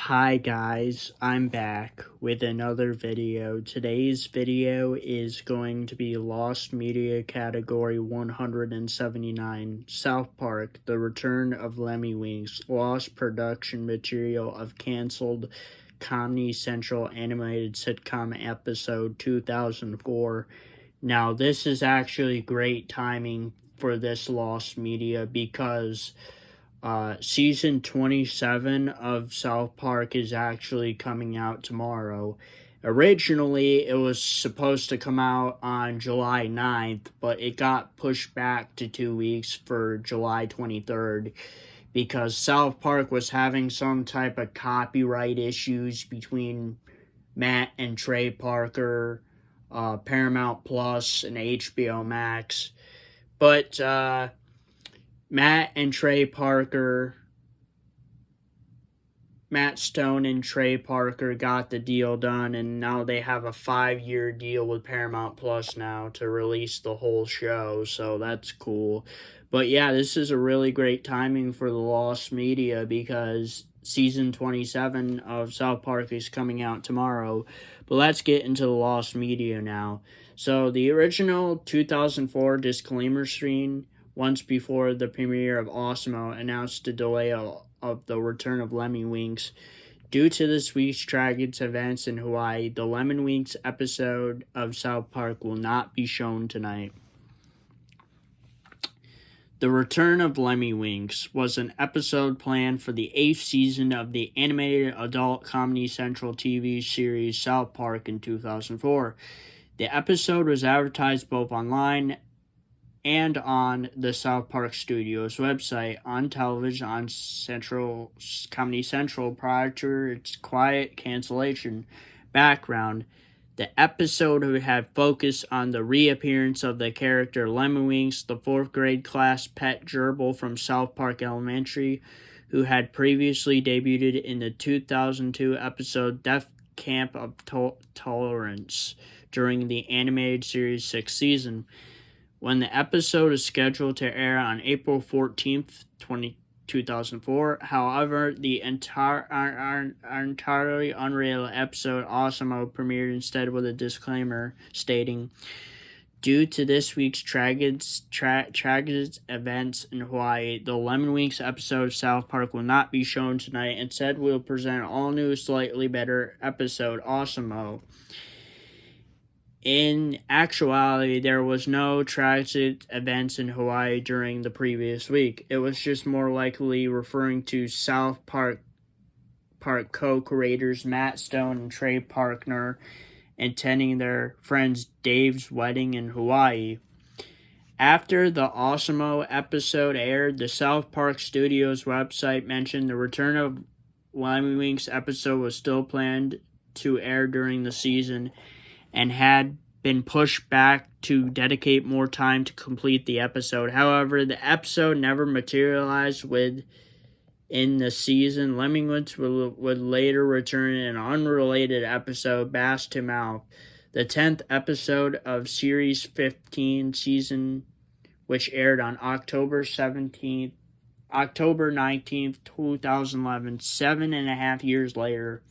Hi guys, I'm back with another video. Today's video is going to be Lost Media Category 179, South Park, The Return of Lemmiwinks, Lost Production Material of Canceled Comedy Central Animated Sitcom Episode 2004. Now this is actually great timing for this Lost Media because season 27 of South Park is actually coming out tomorrow. Originally, it was supposed to come out on July 9th, but it got pushed back to 2 weeks for July 23rd because South Park was having some type of copyright issues between Matt and Trey Parker, Paramount Plus, and HBO Max. But, Matt Stone and Trey Parker got the deal done, and now they have a 5-year deal with Paramount Plus now to release the whole show, so that's cool. But yeah, this is a really great timing for the Lost Media because season 27 of South Park is coming out tomorrow. But let's get into the Lost Media now. So the original 2004 disclaimer screen, once before the premiere of Awesemo, announced the delay of the Return of Lemmiwinks. Due to this week's tragic events in Hawaii, the Lemmiwinks episode of South Park will not be shown tonight. The Return of Lemmiwinks was an episode planned for the 8th season of the animated adult Comedy Central TV series South Park in 2004. The episode was advertised both online and on the South Park Studios website, on television, on Comedy Central prior to its quiet cancellation. Background: the episode would have focused on the reappearance of the character Lemmiwinks, the 4th grade class pet gerbil from South Park Elementary, who had previously debuted in the 2002 episode Death Camp of Tolerance during the animated series' 6th season. When the episode is scheduled to air on April 14th, 2004, however, the entirely unreal episode Awesemo premiered instead with a disclaimer stating, "Due to this week's tragic events in Hawaii, the Lemmiwinks episode of South Park will not be shown tonight. Instead, we'll present an all-new, slightly better episode, Awesemo." In actuality, there was no tragic events in Hawaii during the previous week. It was just more likely referring to South Park co-creators Matt Stone and Trey Parker attending their friend Dave's wedding in Hawaii. After the Awesemo episode aired, the South Park Studios website mentioned the Return of Lemmiwinks episode was still planned to air during the season and had been pushed back to dedicate more time to complete the episode. However, the episode never materialized within the season. Lemmiwinks would later return in an unrelated episode, Bass to Mouth, the 10th episode of Series 15 season, which aired on October 19th, 2011, 7.5 years later.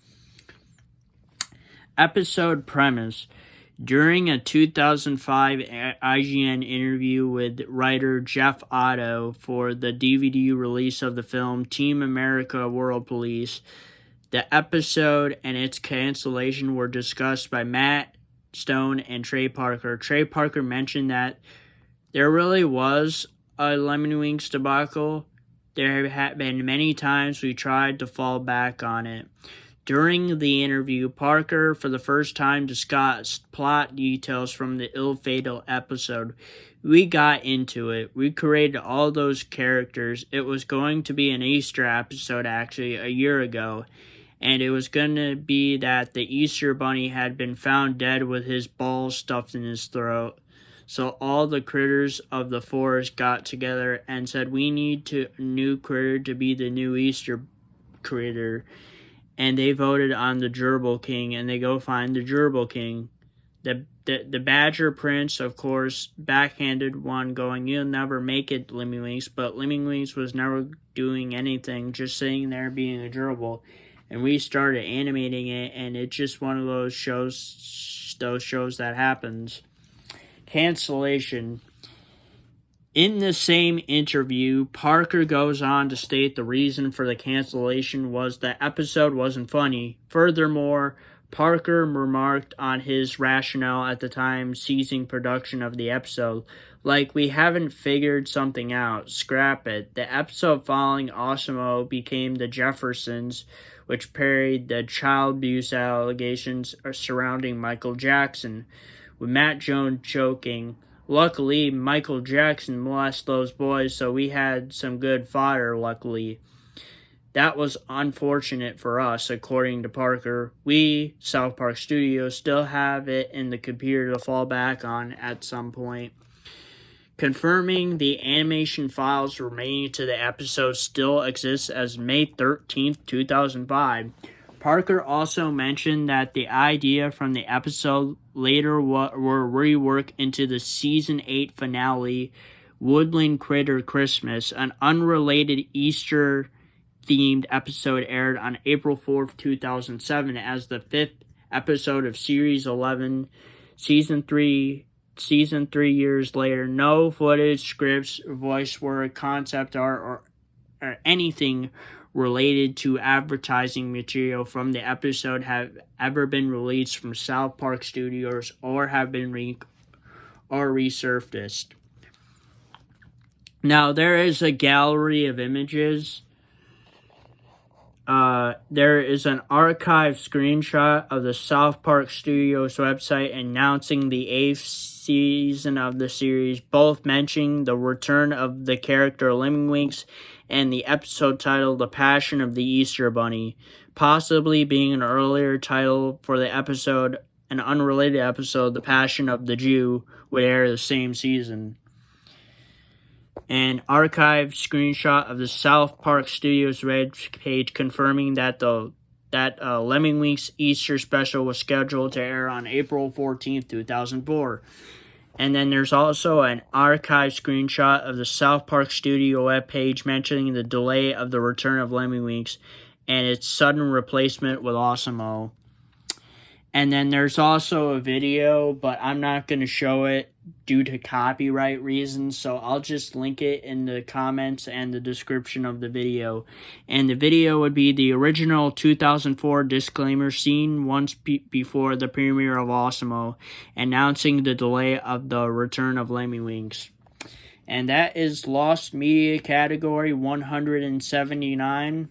Episode premise: during a 2005 IGN interview with writer Jeff Otto for the DVD release of the film Team America World Police, the episode and its cancellation were discussed by Matt Stone and Trey Parker. Trey Parker mentioned that there really was a Lemmiwinks debacle. There have been many times we tried to fall back on it. During the interview, Parker, for the first time, discussed plot details from the ill-fated episode. We got into it. We created all those characters. It was going to be an Easter episode, actually, a year ago. And it was going to be that the Easter Bunny had been found dead with his balls stuffed in his throat. So all the critters of the forest got together and said, we need a new critter to be the new Easter critter. And they voted on the Gerbil King, and they go find the Gerbil King. The Badger Prince, of course, backhanded one, going, "You'll never make it, Lemmiwinks." But Lemmiwinks was never doing anything, just sitting there being a gerbil. and we started animating it, and it's just one of those shows that happens. Cancellation. In the same interview, Parker goes on to state the reason for the cancellation was the episode wasn't funny. Furthermore, Parker remarked on his rationale at the time ceasing production of the episode. Like, we haven't figured something out. Scrap it. The episode following Osimo became The Jeffersons, which parodied the child abuse allegations surrounding Michael Jackson, with Matt Jones joking, "Luckily, Michael Jackson molested those boys, so we had some good fodder, luckily. That was unfortunate for us," according to Parker. We, South Park Studios, still have it in the computer to fall back on at some point. Confirming the animation files remaining to the episode still exists as May 13th, 2005. Parker also mentioned that the idea from the episode later were reworked into the Season 8 finale, Woodland Critter Christmas, an unrelated Easter-themed episode aired on April 4th, 2007 as the 5th episode of Series 11, Season 3 years later. No footage, scripts, voice work, concept art, or anything related to advertising material from the episode have ever been released from South Park Studios or have been resurfaced. Now, there is a gallery of images. There is an archived screenshot of the South Park Studios website announcing the 8th season of the series, both mentioning the return of the character Lemmiwinks and the episode title The Passion of the Easter Bunny, possibly being an earlier title for the episode. An unrelated episode, The Passion of the Jew, would air the same season. An archived screenshot of the South Park Studios page confirming that Lemmiwinks Easter special was scheduled to air on April 14th, 2004. And then there's also an archived screenshot of the South Park Studio webpage mentioning the delay of the Return of Lemmiwinks and its sudden replacement with Osimo. And then there's also a video, but I'm not going to show it due to copyright reasons, so I'll just link it in the comments and the description of the video. And the video would be the original 2004 disclaimer scene once before the premiere of Osimo, announcing the delay of the Return of Lemmiwinks. And that is Lost Media category 179.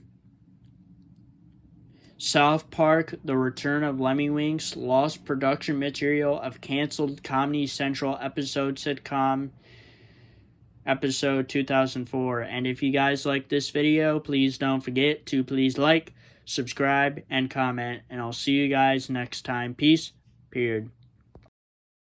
South Park, The Return of Lemmiwinks, lost production material of canceled Comedy Central episode Sitcom, episode 2004. And if you guys like this video, please don't forget to please like, subscribe, and comment. And I'll see you guys next time. Peace. Period.